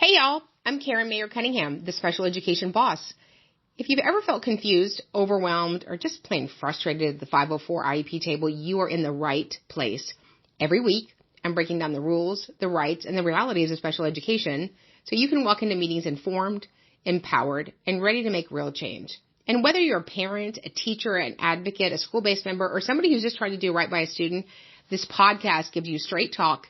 Hey y'all, I'm Mayer Cunningham, the special education boss. If you've ever felt confused, overwhelmed, or just plain frustrated at the 504 IEP table, you are in the right place. Every week, I'm breaking down the rules, the rights, and the realities of special education so you can walk into meetings informed, empowered, and ready to make real change. And whether you're a parent, a teacher, an advocate, a school-based member, or somebody who's just trying to do right by a student, this podcast gives you straight talk,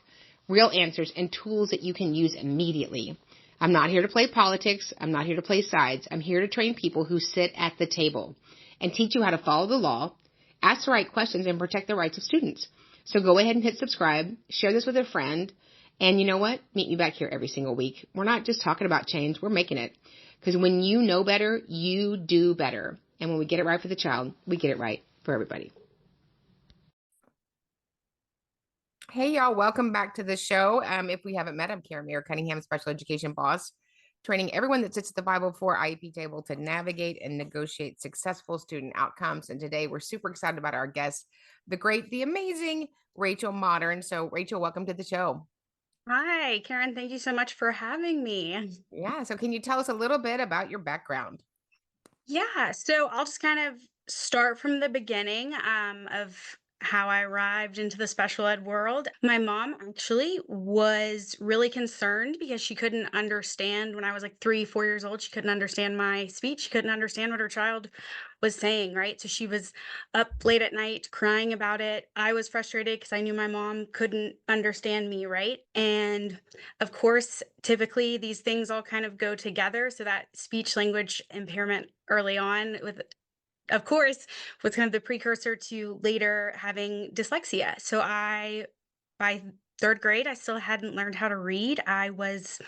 real answers, and tools that you can use immediately. I'm not here to play politics. I'm not here to play sides. I'm here to train people who sit at the table and teach you how to follow the law, ask the right questions, and protect the rights of students. So go ahead and hit subscribe, share this with a friend, and you know what? Meet me back here every single week. We're not just talking about change. We're making it. Because when you know better, you do better. And when we get it right for the child, we get it right for everybody. Hey, y'all. Welcome back to the show. If we haven't met, I'm Mayer Cunningham, special education boss, training everyone that sits at the 504 IEP table to navigate and negotiate successful student outcomes. And today we're super excited about our guest, the great, the amazing Rachel Mottern. So, Rachel, welcome to the show. Hi, Karen. Thank you so much for having me. Yeah. So, can you tell us a little bit about your background? Yeah, so I'll just kind of start from the beginning of how I arrived into the special ed world. My mom actually was really concerned because she couldn't understand when I was like 3, 4 years old. She couldn't understand my speech. She couldn't understand what her child was saying, right? So she was up late at night crying about it. I was frustrated because I knew my mom couldn't understand me, right? And of course, typically these things all kind of go together. So that speech language impairment early on of course, was kind of the precursor to later having dyslexia. So by third grade, I still hadn't learned how to read. I was,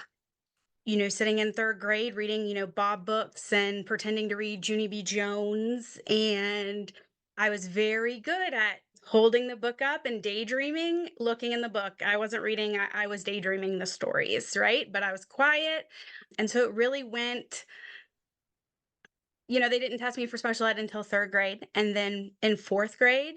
sitting in third grade reading, Bob books and pretending to read Junie B. Jones. And I was very good at holding the book up and daydreaming, looking in the book. I wasn't reading, I was daydreaming the stories, right? But I was quiet. And so it really went. They didn't test me for special ed until third grade. And then in fourth grade,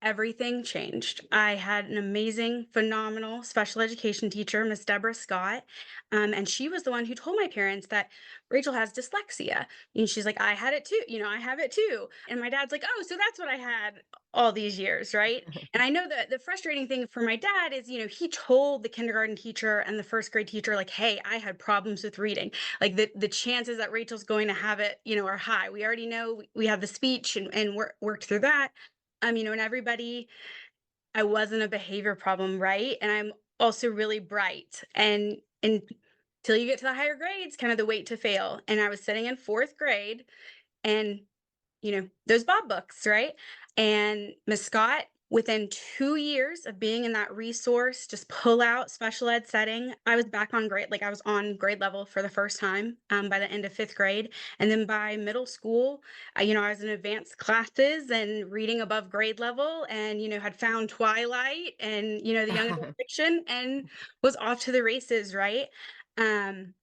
everything changed. I had an amazing, phenomenal special education teacher, Miss Deborah Scott. And she was the one who told my parents that Rachel has dyslexia. And she's like, I had it too. I have it too. And my dad's like, oh, so that's what I had all these years, right? And I know that the frustrating thing for my dad is, he told the kindergarten teacher and the first grade teacher, like, hey, I had problems with reading. Like the chances that Rachel's going to have it, are high. We already know we have the speech and worked through that. And everybody, I wasn't a behavior problem, right? And I'm also really bright. And until you get to the higher grades, kind of the wait to fail. And I was sitting in fourth grade and, those Bob books, right? And Miss Scott, within 2 years of being in that resource, just pull out special ed setting, I was back on grade, like I was on grade level for the first time by the end of fifth grade. And then by middle school, I was in advanced classes and reading above grade level and, had found Twilight and, the young adult fiction and was off to the races, right? Um,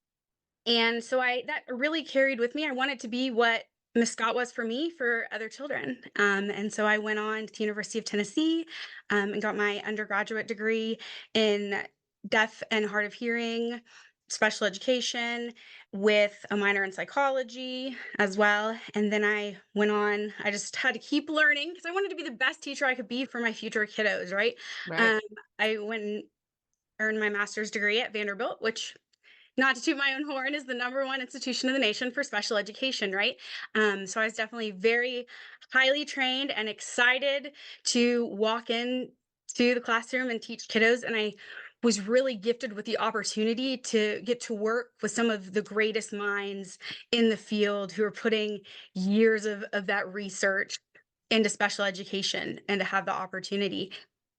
and so that really carried with me. I wanted to be what Miss Scott was for me, for other children. And so I went on to the University of Tennessee and got my undergraduate degree in deaf and hard of hearing special education with a minor in psychology as well. And then I just had to keep learning because I wanted to be the best teacher I could be for my future kiddos, right? Right. Um, I went and earned my master's degree at Vanderbilt, which, not to toot my own horn, is the #1 institution in the nation for special education, right? So I was definitely very highly trained and excited to walk in to the classroom and teach kiddos. And I was really gifted with the opportunity to get to work with some of the greatest minds in the field who are putting years of that research into special education and to have the opportunity.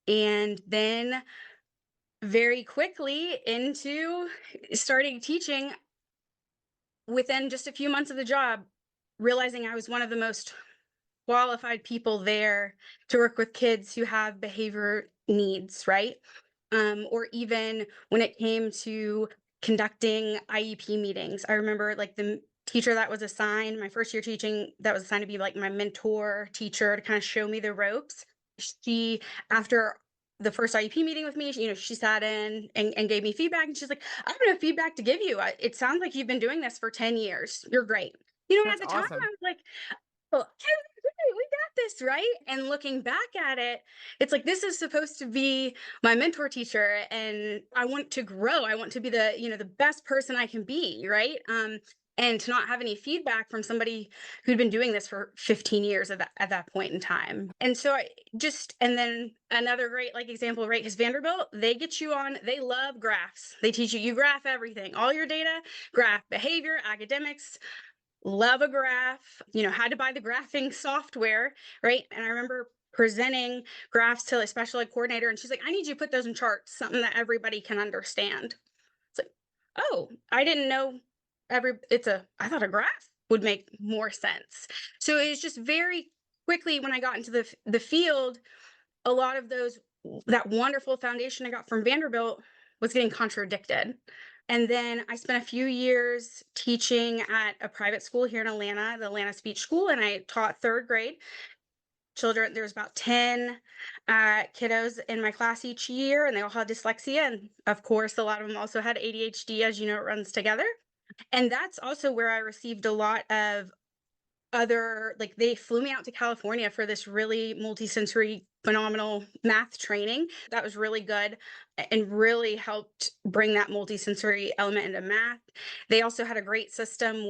And then very quickly into starting teaching within just a few months of the job, realizing I was one of the most qualified people there to work with kids who have behavior needs, right? Or even when it came to conducting IEP meetings. I remember like the teacher that was assigned, my first year teaching, that was assigned to be like my mentor teacher to kind of show me the ropes. She, after the first IEP meeting with me, she sat in and gave me feedback, and she's like, "I have no feedback to give you. It sounds like you've been doing this for 10 years. You're great." At That's the time, I awesome. was like, "Well, okay, we got this, right?" And looking back at it, it's like this is supposed to be my mentor teacher, and I want to grow. I want to be the best person I can be, right? And to not have any feedback from somebody who'd been doing this for 15 years at that point in time. And so and then another great like example, right? Because Vanderbilt, they love graphs. They teach you graph everything, all your data, graph behavior, academics, love a graph, had to buy the graphing software, right? And I remember presenting graphs to a special ed coordinator, and she's like, "I need you to put those in charts, something that everybody can understand." It's like, oh, I didn't know I thought a graph would make more sense. So it was just very quickly when I got into the field, a lot of that wonderful foundation I got from Vanderbilt was getting contradicted. And then I spent a few years teaching at a private school here in Atlanta, the Atlanta Speech School, and I taught third grade children. There's about 10 kiddos in my class each year, and they all had dyslexia. And of course, a lot of them also had ADHD, as you know, it runs together. And that's also where I received a lot of like they flew me out to California for this really multisensory phenomenal math training that was really good and really helped bring that multisensory element into math. They also had a great system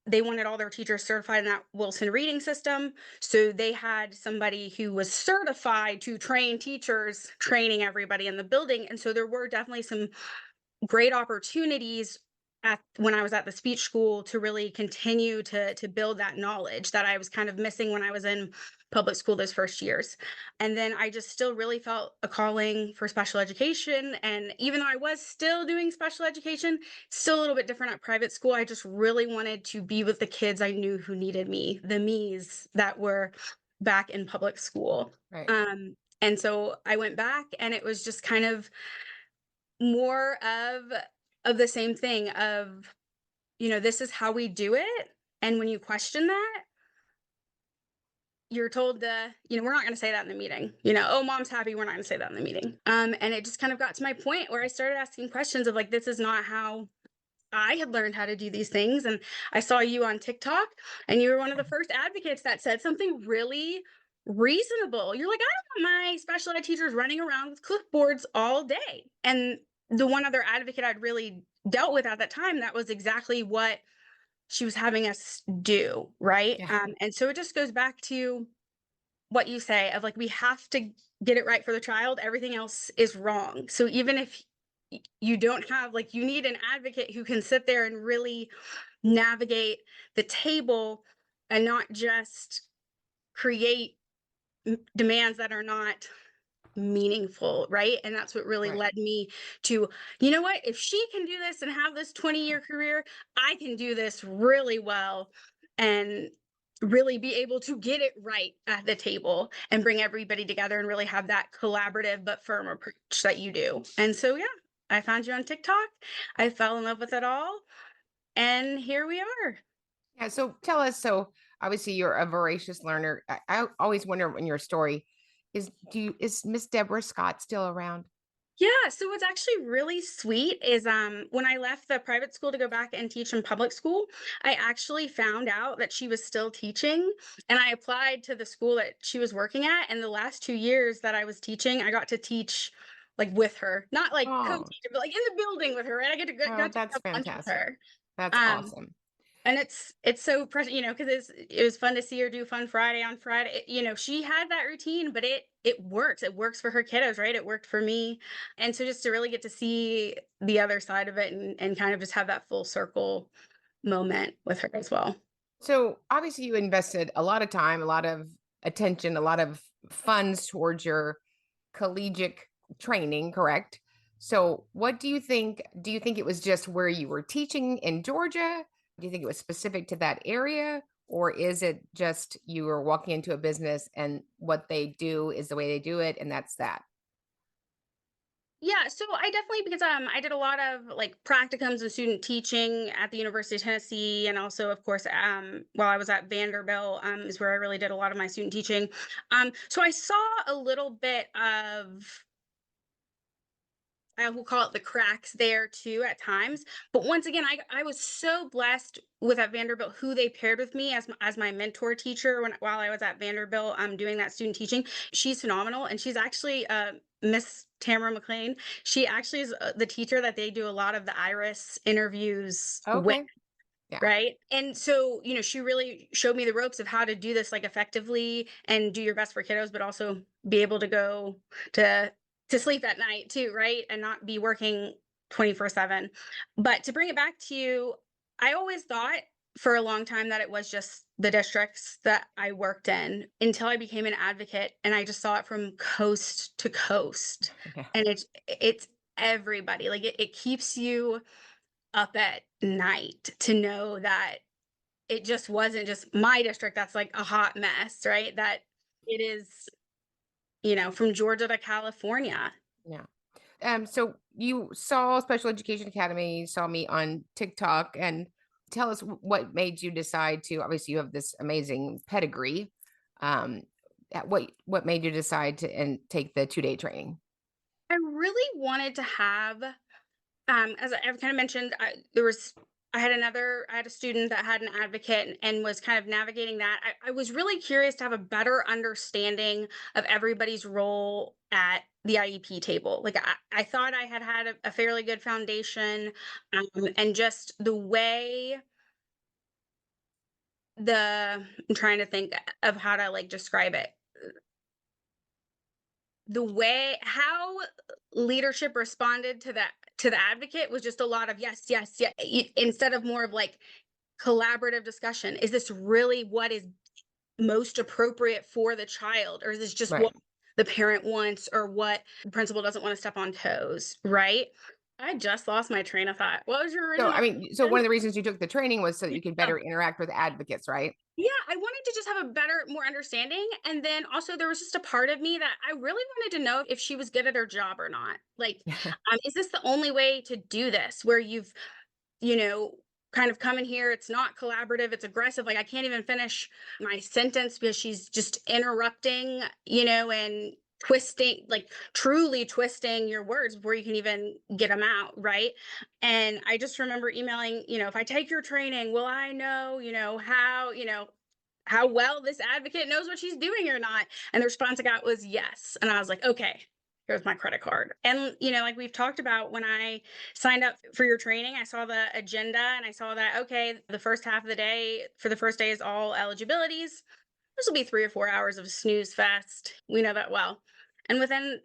they wanted all their teachers certified in that Wilson reading system. So they had somebody who was certified to train teachers, training everybody in the building. And so there were definitely some great opportunities when I was at the speech school to really continue to build that knowledge that I was kind of missing when I was in public school those first years. And then I just still really felt a calling for special education. And even though I was still doing special education, still a little bit different at private school, I just really wanted to be with the kids I knew who needed me, the me's that were back in public school. Right. And so I went back, and it was just kind of more of the same thing of, this is how we do it. And when you question that, you're told we're not going to say that in the meeting. Oh, mom's happy. We're not going to say that in the meeting. And it just kind of got to my point where I started asking questions of like, this is not how I had learned how to do these things. And I saw you on TikTok, and you were one of the first advocates that said something really reasonable. You're like, I don't want my special ed teachers running around with clipboards all day. And the one other advocate I'd really dealt with at that time, that was exactly what she was having us do, right? Yeah. And so it just goes back to what you say of like, we have to get it right for the child. Everything else is wrong. So even if you don't have, like, you need an advocate who can sit there and really navigate the table and not just create demands that are not meaningful, right? And that's what really Right. led me to, you know what, if she can do this and have this 20-year career, I can do this really well and really be able to get it right at the table and bring everybody together and really have that collaborative but firm approach that you do. And so yeah, I found you on TikTok. I fell in love with it all, and here we are. Yeah. So tell us. So obviously you're a voracious learner. I always wonder in your story is Miss Deborah Scott still around? Yeah, so what's actually really sweet is when I left the private school to go back and teach in public school, I actually found out that she was still teaching, and I applied to the school that she was working at, and the last 2 years that I was teaching, I got to teach like with her, not like Oh, co-teacher, but like in the building with her, right? I oh, got to that's have lunch with fantastic. her. That's Um awesome. and it's so precious, because it was fun to see her do Fun Friday on Friday. She had that routine, but it works. It works for her kiddos, right? It worked for me. And so just to really get to see the other side of it and kind of just have that full circle moment with her as well. So obviously you invested a lot of time, a lot of attention, a lot of funds towards your collegiate training, correct? So what do you think? Do you think it was just where you were teaching in Georgia? Do you think it was specific to that area? Or is it just you were walking into a business and what they do is the way they do it and that's that? Yeah, so I definitely because I did a lot of like practicums and student teaching at the University of Tennessee, and also of course while I was at Vanderbilt is where I really did a lot of my student teaching. So I saw a little bit of, I will call it, the cracks there too at times. But once again, I was so blessed with at Vanderbilt who they paired with me as my mentor teacher while I was at Vanderbilt doing that student teaching. She's phenomenal, and she's actually Miss Tamara McLean. She actually is the teacher that they do a lot of the Iris interviews with. Okay. Yeah. Right. And so, she really showed me the ropes of how to do this like effectively and do your best for kiddos, but also be able to go to to sleep at night too, right? And not be working 24/7. But to bring it back to you, I always thought for a long time that it was just the districts that I worked in until I became an advocate and I just saw it from coast to coast. Yeah. And it's everybody. Like it keeps you up at night to know that it just wasn't just my district that's like a hot mess, right? That it is, from Georgia to California. Yeah. So you saw Special Education Academy, you saw me on TikTok, and tell us what made you decide to. Obviously, you have this amazing pedigree. Um, what made you decide to and take the 2-day training? I really wanted to have, as I've kind of mentioned, I had a student that had an advocate and was kind of navigating that. I was really curious to have a better understanding of everybody's role at the IEP table. Like I thought I had a fairly good foundation, and just the way I'm trying to think of how to like describe it. The way how leadership responded to the advocate was just a lot of yes, yes, yeah, instead of more of like collaborative discussion. Is this really what is most appropriate for the child, or is this just what Right. the parent wants or what the principal doesn't want to step on toes, right? I just lost my train of thought. What was your So, original I mean, so one question? of the reasons you took the training was so that you could better interact with advocates, right? Yeah, I wanted to just have a better, more understanding. And then also, there was just a part of me that I really wanted to know if she was good at her job or not. Like, is this the only way to do this where you've, you know, kind of come in here? It's not collaborative, it's aggressive. Like, I can't even finish my sentence because she's just interrupting, and twisting, like truly twisting your words before you can even get them out. Right. And I just remember emailing, if I take your training, will I know, how well this advocate knows what she's doing or not? And the response I got was yes. And I was like, okay, here's my credit card. And, like we've talked about, when I signed up for your training, I saw the agenda and I saw that, okay, the first half of the day for the first day is all eligibilities. This will be 3 or 4 hours of snooze fest. We know that well. And within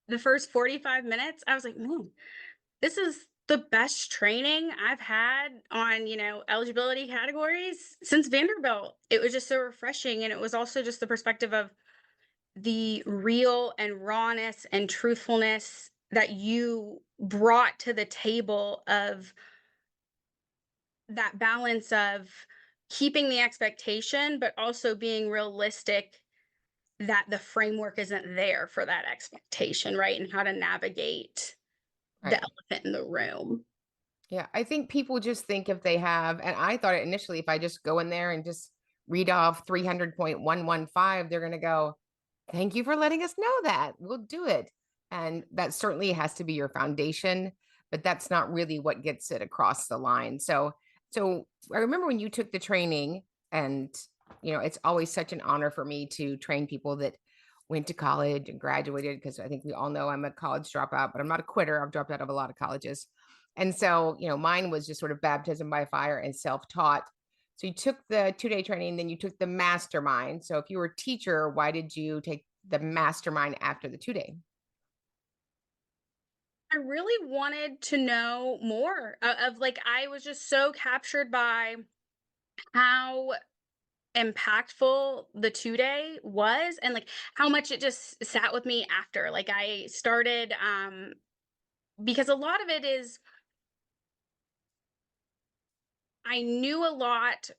the first 45 minutes, I was like, man, this is the best training I've had on, eligibility categories since Vanderbilt. It was just so refreshing. And it was also just the perspective of the real and rawness and truthfulness that you brought to the table, of that balance of keeping the expectation, but also being realistic that the framework isn't there for that expectation, right? And how to navigate the Right. elephant in the room. Yeah, I think people just think if they have, and I thought it initially, if I just go in there and just read off 300.115, they're going to go, thank you for letting us know that. We'll do it. And that certainly has to be your foundation, but that's not really what gets it across the line. So I remember when you took the training, and it's always such an honor for me to train people that went to college and graduated, because I think we all know I'm a college dropout, but I'm not a quitter. I've dropped out of a lot of colleges. And so, mine was just sort of baptism by fire and self-taught. So you took the 2-day training, then you took the mastermind. So if you were a teacher, why did you take the mastermind after the 2-day? I really wanted to know more of like, I was just so captured by how impactful the 2-day was, and like how much it just sat with me after. Like I started because a lot of it is, I knew a lot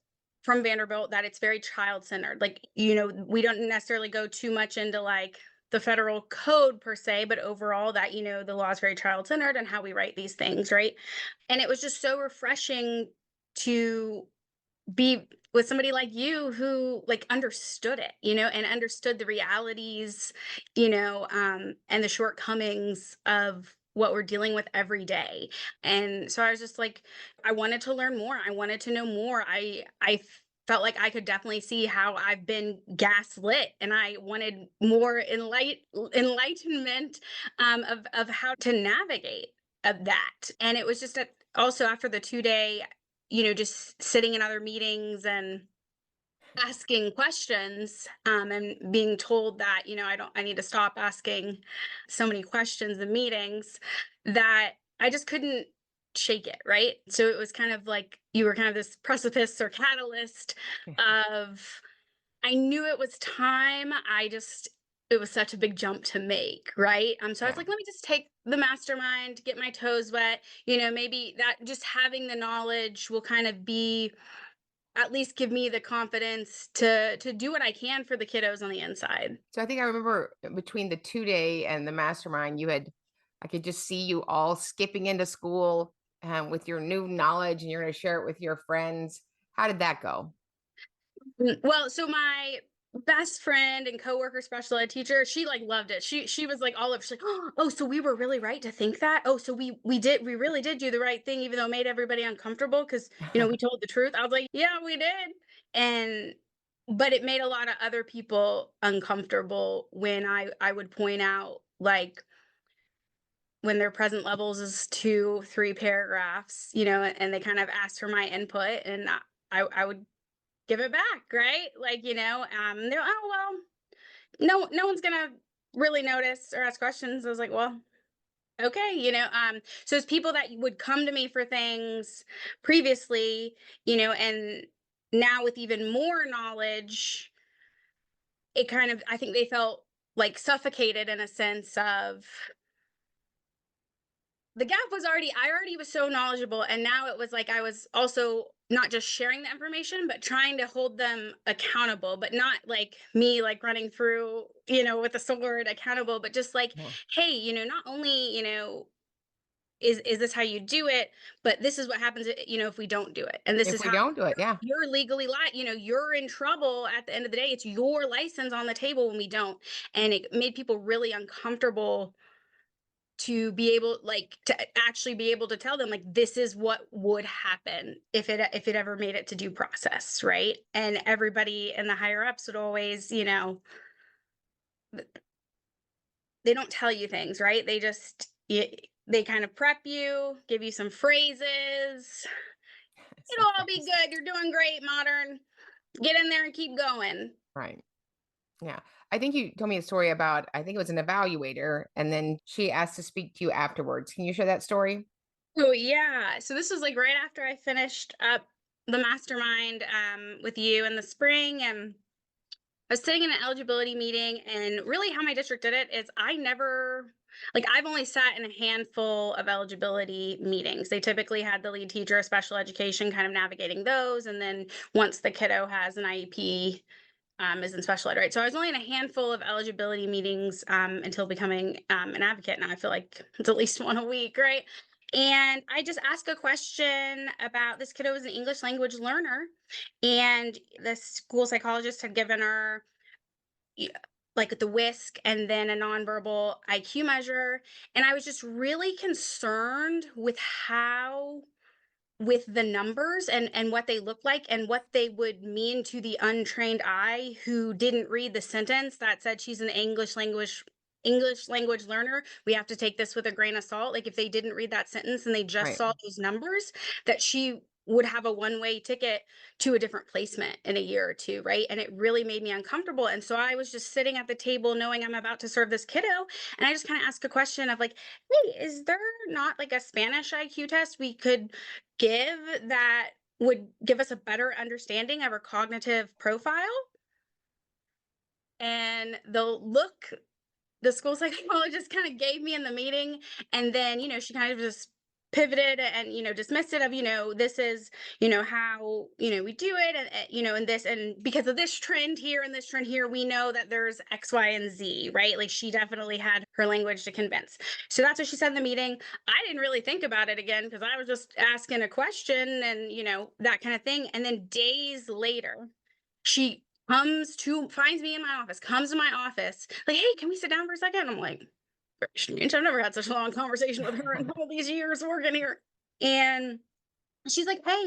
from Vanderbilt that it's very child centered. Like, we don't necessarily go too much into like the federal code per se, but overall that, the law is very child-centered and how we write these things, right? And it was just so refreshing to be with somebody like you who like understood it, and understood the realities, and the shortcomings of what we're dealing with every day. And so I was just like, I wanted to learn more. I wanted to know more. Felt like I could definitely see how I've been gaslit, and I wanted more enlightenment, of how to navigate of that. And it was just also after the 2 day, just sitting in other meetings and asking questions, and being told that, I need to stop asking so many questions in meetings, that I just couldn't shake it, right? So it was kind of like you were kind of this precipice or catalyst of, I knew it was time. It was such a big jump to make, right? So I was Yeah. like, let me just take the mastermind, get my toes wet. Maybe that just having the knowledge will kind of be, at least give me the confidence to do what I can for the kiddos on the inside. So I think I remember between the 2 day and the mastermind, I could just see you all skipping into school with your new knowledge and you're going to share it with your friends. How did that go? Well, so my best friend and coworker special ed teacher, she like loved it. She was like all of, she's like, oh, so we were really right to think that. Oh, so we really did do the right thing, even though it made everybody uncomfortable because we told the truth. I was like, yeah, we did. And but it made a lot of other people uncomfortable when I would point out, like, when their present levels is 2, 3 paragraphs, and they kind of asked for my input, and I would give it back, right? Like, they're, oh well, no one's gonna really notice or ask questions. I was like, well, okay, so it's people that would come to me for things previously, and now with even more knowledge, it kind of, I think they felt like suffocated in a sense of, the gap was already, I already was so knowledgeable, and now it was like I was also not just sharing the information but trying to hold them accountable, but not like me like running through, with a sword accountable, but just like, Yeah. hey, not only, is this how you do it, but this is what happens, if we don't do it, and this If is we how don't do it, yeah. you're legally you're in trouble at the end of the day. It's your license on the table when we don't. And it made people really uncomfortable to be able, like, to actually be able to tell them, like, this is what would happen if it ever made it to due process, right? And everybody in the higher ups would always, they don't tell you things, right? They kind of prep you, give you some phrases. Some It'll all be phrase. good. You're doing great, Modern. Get in there and keep going. Right. Yeah. I think you told me a story about, I think it was an evaluator, and then she asked to speak to you afterwards. Can you share that story? Oh yeah. So this was like right after I finished up the mastermind, with you in the spring, and I was sitting in an eligibility meeting, and really how my district did it is I never, like, I've only sat in a handful of eligibility meetings. They typically had the lead teacher of special education kind of navigating those. And then once the kiddo has an IEP, is in special ed, right? So I was only in a handful of eligibility meetings, until becoming, an advocate. Now I feel like it's at least one a week, right? And I just asked a question about this kiddo was an English language learner, and the school psychologist had given her, y- like, the WISC and then a nonverbal IQ measure. And I was just really concerned with how, with the numbers and what they look like and what they would mean to the untrained eye who didn't read the sentence that said she's an English language learner. We have to take this with a grain of salt. Like, if they didn't read that sentence and they just Right. saw those numbers, that she would have a one-way ticket to a different placement in a year or two, right? And it really made me uncomfortable. And so I was just sitting at the table knowing I'm about to serve this kiddo, and I just kind of asked a question of, like, hey, is there not like a Spanish IQ test we could give that would give us a better understanding of her cognitive profile? And the school psychologist kind of gave me in the meeting, and then, she kind of just pivoted and, dismissed it of, this is, how, we do it. And this, and because of this trend here and this trend here, we know that there's X, Y, and Z, right? Like she definitely had her language to convince. So that's what she said in the meeting. I didn't really think about it again because I was just asking a question and, that kind of thing. And then days later, she finds me in my office, comes to my office, like, hey, can we sit down for a second? I'm like, I've never had such a long conversation with her in all these years working here. And she's like, hey,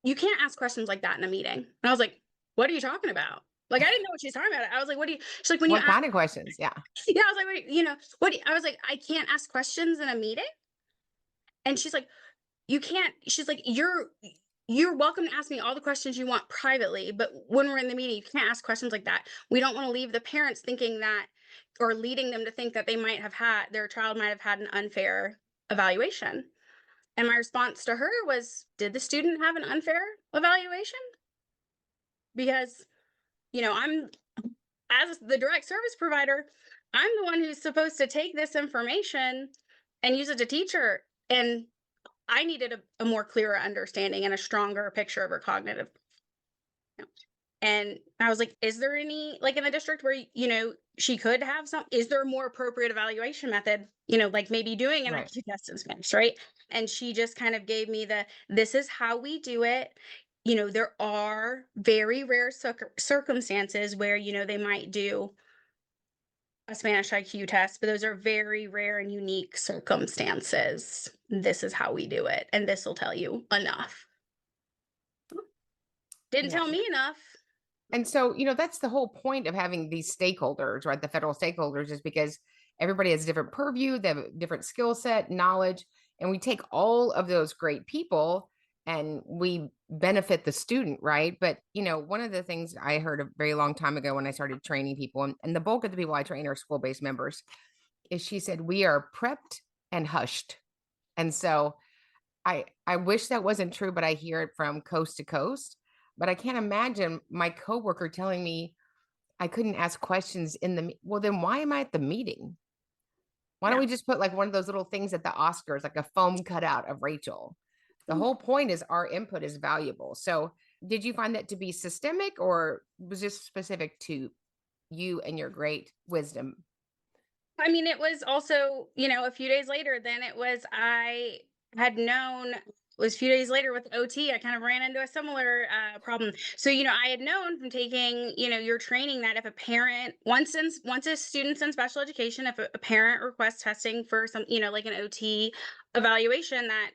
you can't ask questions like that in a meeting. And I was like, what are you talking about? Like, I didn't know what she's talking about. I was like, she's like, when you What kind of questions? Yeah. yeah, I was like, I was like, I can't ask questions in a meeting. And she's like, you can't, she's like, you're welcome to ask me all the questions you want privately, but when we're in the meeting, you can't ask questions like that. We don't want to leave the parents thinking that, or leading them to think that their child might have had an unfair evaluation. And my response to her was, did the student have an unfair evaluation? Because, I'm, as the direct service provider, I'm the one who's supposed to take this information and use it to teach her. And I needed a more clearer understanding and a stronger picture of her cognitive. And I was like, is there any, like in the district where, she could have is there a more appropriate evaluation method, like maybe doing an Right. IQ test in Spanish, right? And she just kind of gave me this is how we do it. There are very rare circumstances where, they might do a Spanish IQ test, but those are very rare and unique circumstances. This is how we do it. And this will tell you enough. Didn't Yeah. tell me enough. And so, that's the whole point of having these stakeholders, right? The federal stakeholders is because everybody has a different purview, they have a different skill set, knowledge, and we take all of those great people and we benefit the student, right? But, one of the things I heard a very long time ago when I started training people, and the bulk of the people I train are school-based members, is she said, we are prepped and hushed. And so I wish that wasn't true, but I hear it from coast to coast. But I can't imagine my coworker telling me I couldn't ask questions in the well, then why am I at the meeting? Why don't we just put like one of those little things at the Oscars, like a foam cutout of Rachel? The whole point is our input is valuable. So did you find that to be systemic or was this specific to you and your great wisdom? I mean, it was also, a few days later, then I had known, it was a few days later with OT, I kind of ran into a similar problem. So, I had known from taking, your training that if a parent, once a student's in special education, if a parent requests testing for some, like an OT evaluation, that,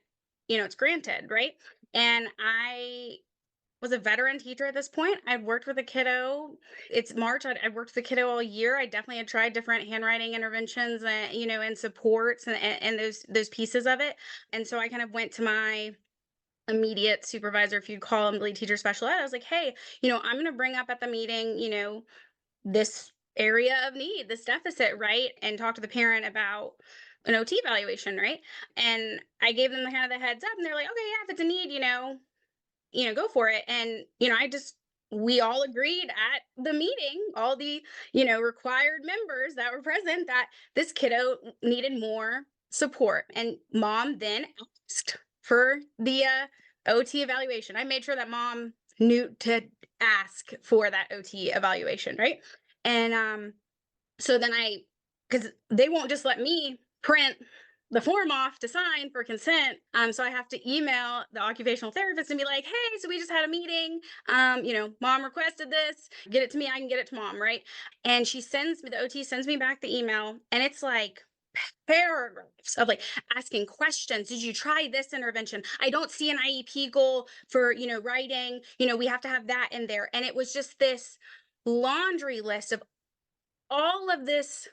it's granted, right? And I was a veteran teacher at this point. I'd worked with a kiddo. It's March. I'd worked with a kiddo all year. I definitely had tried different handwriting interventions and, and supports and those pieces of it. And so I kind of went to my immediate supervisor, if you'd call him lead teacher special ed. I was like, hey, I'm going to bring up at the meeting, this area of need, this deficit, right? And talk to the parent about an OT evaluation, right? And I gave them the kind of the heads up and they're like, okay, yeah, if it's a need, go for it. And, we all agreed at the meeting, all the, required members that were present, that this kiddo needed more support. And mom then asked for the OT evaluation. I made sure that mom knew to ask for that OT evaluation, right? And so then because they won't just let me print the form off to sign for consent. So I have to email the occupational therapist and be like, hey, so we just had a meeting. Mom requested this. Get it to me. I can get it to mom, right? And the OT sends me back the email, and it's like paragraphs of like asking questions. Did you try this intervention? I don't see an IEP goal for, writing. We have to have that in there. And it was just this laundry list of all of this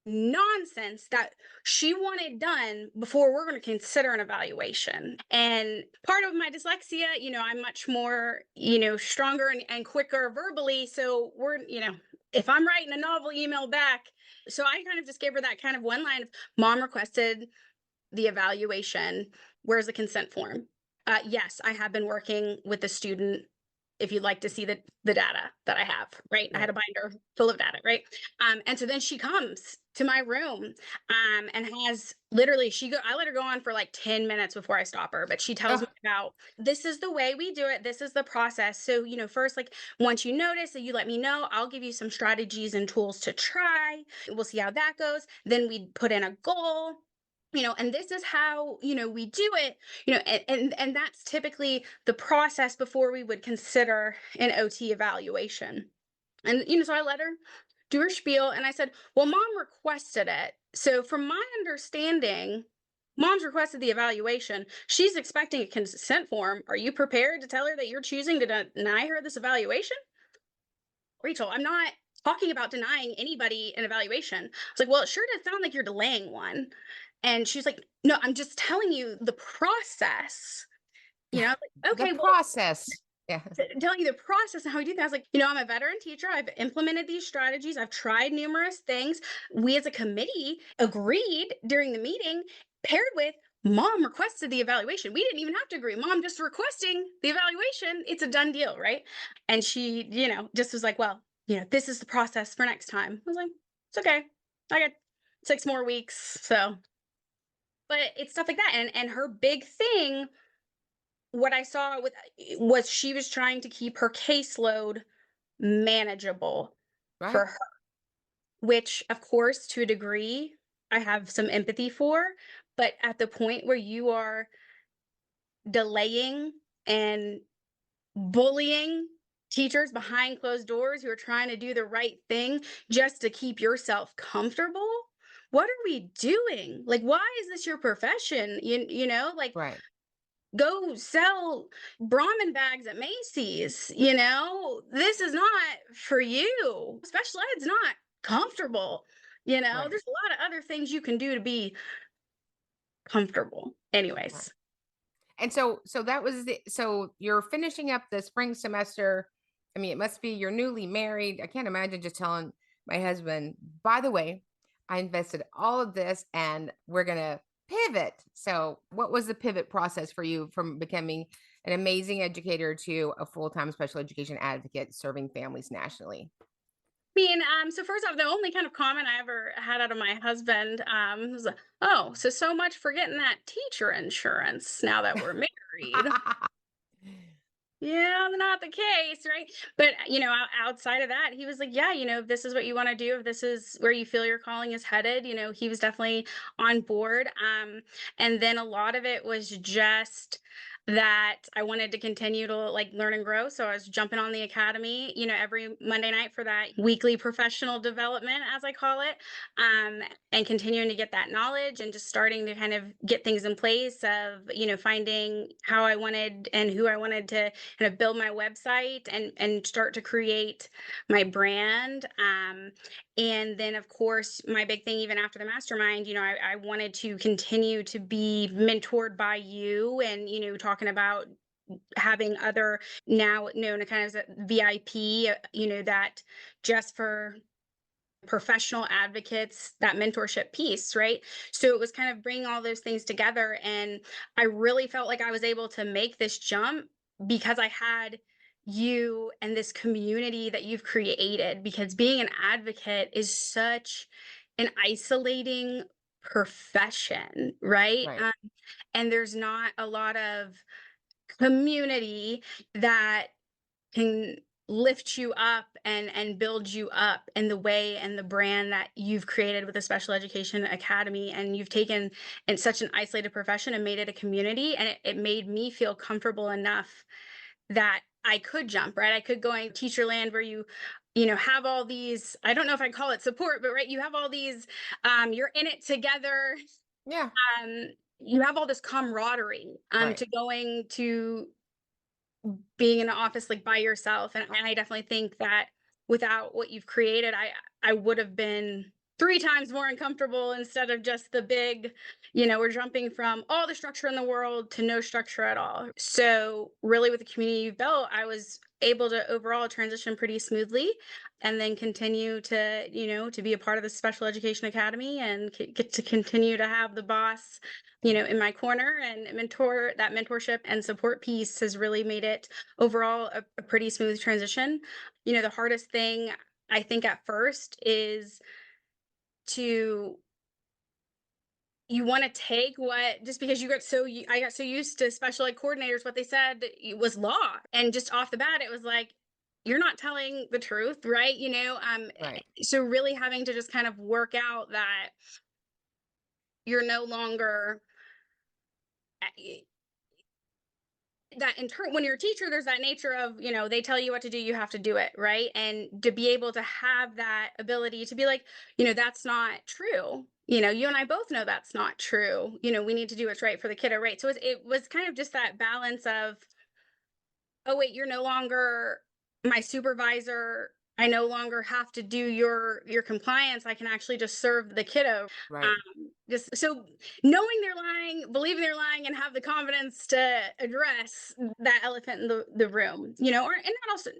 nonsense that she wanted done before we're going to consider an evaluation. And part of my dyslexia, I'm much more, stronger and quicker verbally. So if I'm writing a novel email back, so I kind of just gave her that kind of one line of, mom requested the evaluation. Where's the consent form? Yes, I have been working with the student if you'd like to see the data that I have, right? I had a Right. binder full of data, right? And so then she comes to my room, and has literally I let her go on for like 10 minutes before I stop her, but she tells me Oh, about, this is the way we do it. This is the process. So, first, like, once you notice that, you let me know, I'll give you some strategies and tools to try. We'll see how that goes. Then we put in a goal, and this is how, we do it, and that's typically the process before we would consider an OT evaluation. And, so I let her do her spiel, and I said, well, mom requested it. So from my understanding, mom's requested the evaluation. She's expecting a consent form. Are you prepared to tell her that you're choosing to deny her this evaluation? Rachel, I'm not talking about denying anybody an evaluation. I was like, well, it sure does sound like you're delaying one. And she's like, no, I'm just telling you the process. I was like, the okay, well, process. Yeah. telling you the process and how we do things. I was like, I'm a veteran teacher. I've implemented these strategies. I've tried numerous things. We as a committee agreed during the meeting, paired with mom requested the evaluation. We didn't even have to agree. Mom just requesting the evaluation. It's a done deal, right? And she, just was like, well, this is the process for next time. I was like, it's okay. I got 6 more weeks. So, but it's stuff like that. And her big thing, what I saw was she was trying to keep her caseload manageable for Right. her, which of course to a degree I have some empathy for, but at the point where you are delaying and bullying teachers behind closed doors who are trying to do the right thing just to keep yourself comfortable, what are we doing? Like, why is this your profession? Like, Right. go sell Brahmin bags at Macy's. This is not for you. Special ed's not comfortable. Right. There's a lot of other things you can do to be comfortable. Right. Anyways, And so that was so you're finishing up the spring semester. I mean, it must be you're newly married. I can't imagine just telling my husband, by the way, I invested all of this and we're gonna pivot. So what was the pivot process for you from becoming an amazing educator to a full-time special education advocate serving families nationally? so first off, the only kind of comment I ever had out of my husband, was, oh, so much for getting that teacher insurance now that we're married. Yeah, not the case, right? But, outside of that, he was like, yeah, if this is what you want to do, if this is where you feel your calling is headed, he was definitely on board. And then a lot of it was just that I wanted to continue to like learn and grow. So I was jumping on the academy, every Monday night for that weekly professional development, as I call it, and continuing to get that knowledge and just starting to kind of get things in place of, finding how I wanted and who I wanted to kind of build my website and start to create my brand. And then of course my big thing, even after the mastermind, I wanted to continue to be mentored by you, and talking about having other, now known kind of as a VIP, that just for professional advocates, that mentorship piece, right? So it was kind of bringing all those things together, and I really felt like I was able to make this jump because I had you and this community that you've created, because being an advocate is such an isolating profession, right? Right. And there's not a lot of community that can lift you up and build you up in the way and the brand that you've created with the Special Education Academy. And you've taken in such an isolated profession and made it a community, and it made me feel comfortable enough that I could jump, right? I could go in teacher land where have all these, I don't know if I call it support, but right, you have all these, you're in it together. Yeah. um you have all this camaraderie, Right. to going to being in an office like by yourself. And I definitely think that without what you've created, I would have been 3 times more uncomfortable, instead of just the big, we're jumping from all the structure in the world to no structure at all. So really with the community you've built, I was able to overall transition pretty smoothly, and then continue to, to be a part of the Special Education Academy and get to continue to have the boss, in my corner, and mentorship and support piece has really made it overall a pretty smooth transition. The hardest thing I think at first is to you want to take what, just because I got so used to special ed coordinators, what they said was law, and just off the bat it was like, you're not telling the truth, right? Right. So really having to just kind of work out that you're no longer that in turn, when you're a teacher, there's that nature of, they tell you what to do, you have to do it, right? And to be able to have that ability to be like, that's not true. You and I both know that's not true. We need to do what's right for the kiddo, right? So it was kind of just that balance of, oh wait, you're no longer my supervisor. I no longer have to do your compliance. I can actually just serve the kiddo. Right. Just so knowing they're lying, believing they're lying, and have the confidence to address that elephant in the room, and not also,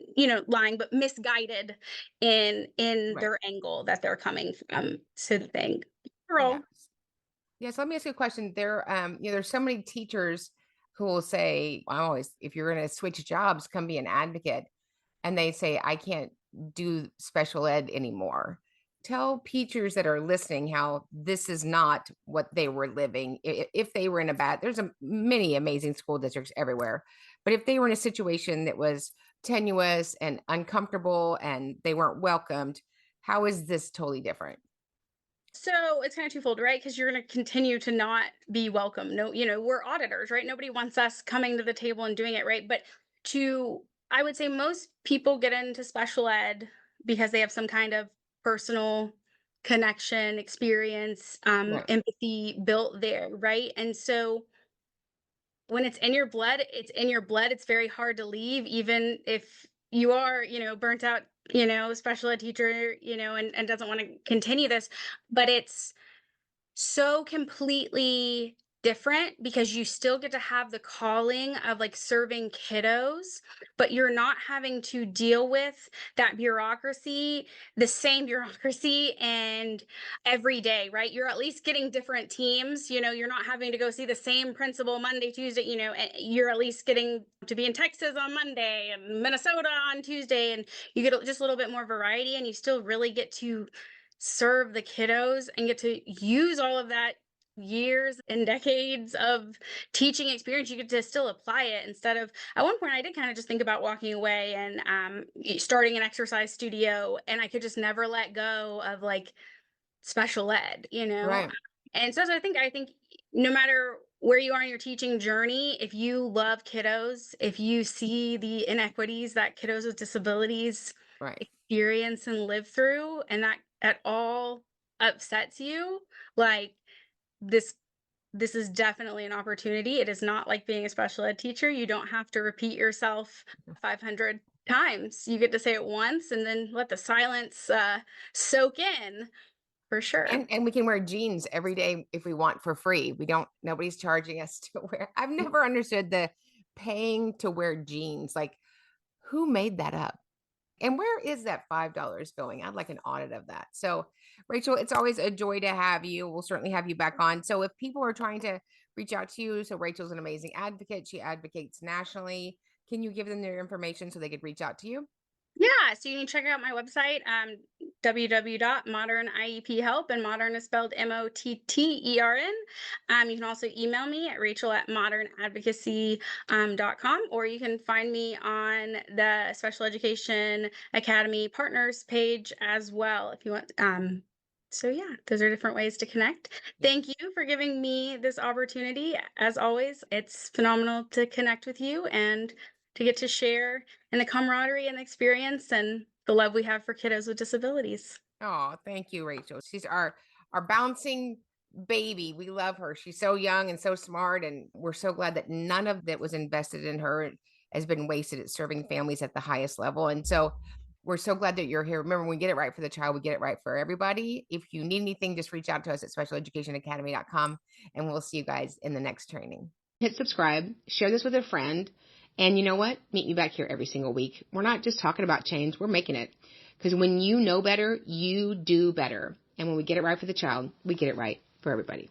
lying, but misguided in Right. their angle that they're coming from. So the thing, Yeah. girl. Yes. Let me ask you a question. There's so many teachers who will say, if you're going to switch jobs, come be an advocate. And they say, I can't do special ed anymore. Tell teachers that are listening how this is not what they were living. If they were in there's many amazing school districts everywhere, but if they were in a situation that was tenuous and uncomfortable and they weren't welcomed, how is this totally different? So it's kind of twofold, right? Because you're going to continue to not be welcome. No, we're auditors, right? Nobody wants us coming to the table and doing it, right? But I would say most people get into special ed because they have some kind of personal connection, experience, Right. empathy built there, right? And so when it's in your blood, it's in your blood. It's very hard to leave, even if you are, burnt out, special ed teacher, and doesn't want to continue this. But it's so completely different because you still get to have the calling of like serving kiddos, but you're not having to deal with that bureaucracy, the same bureaucracy, and every day, right? You're at least getting different teams. You're not having to go see the same principal Monday, Tuesday, and you're at least getting to be in Texas on Monday and Minnesota on Tuesday, and you get just a little bit more variety, and you still really get to serve the kiddos and get to use all of that years and decades of teaching experience. You get to still apply it, instead of, at one point I did kind of just think about walking away and starting an exercise studio, and I could just never let go of like special ed, Right. and so I think no matter where you are in your teaching journey, if you love kiddos, if you see the inequities that kiddos with disabilities Right. experience and live through, and that at all upsets you, like, this is definitely an opportunity. It is not like being a special ed teacher. You don't have to repeat yourself 500 times. You get to say it once and then let the silence soak in, for sure. And we can wear jeans every day if we want for free. Nobody's charging us to wear. I've never understood the paying to wear jeans. Like, who made that up? And where is that $5 going? I'd like an audit of that. So, Rachel, it's always a joy to have you. We'll certainly have you back on. So, if people are trying to reach out to you, so Rachel's an amazing advocate. She advocates nationally. Can you give them their information so they could reach out to you? Yeah, so you can check out my website, www.modernIEPhelp, and Modern is spelled Mottern. You can also email me at rachel@modernadvocacy.com, or you can find me on the Special Education Academy Partners page as well if you want. So yeah, those are different ways to connect. Yeah. Thank you for giving me this opportunity. As always, it's phenomenal to connect with you and to get to share and the camaraderie and the experience and the love we have for kiddos with disabilities. Oh, thank you, Rachel. She's our bouncing baby. We love her. She's so young and so smart, and we're so glad that none of that was invested in her has been wasted at serving families at the highest level. And so we're so glad that you're here. Remember, when we get it right for the child, we get it right for everybody. If you need anything, just reach out to us at specialeducationacademy.com, and we'll see you guys in the next training. Hit subscribe, share this with a friend, And you know what? Meet me back here every single week. We're not just talking about change. We're making it. Because when you know better, you do better. And when we get it right for the child, we get it right for everybody.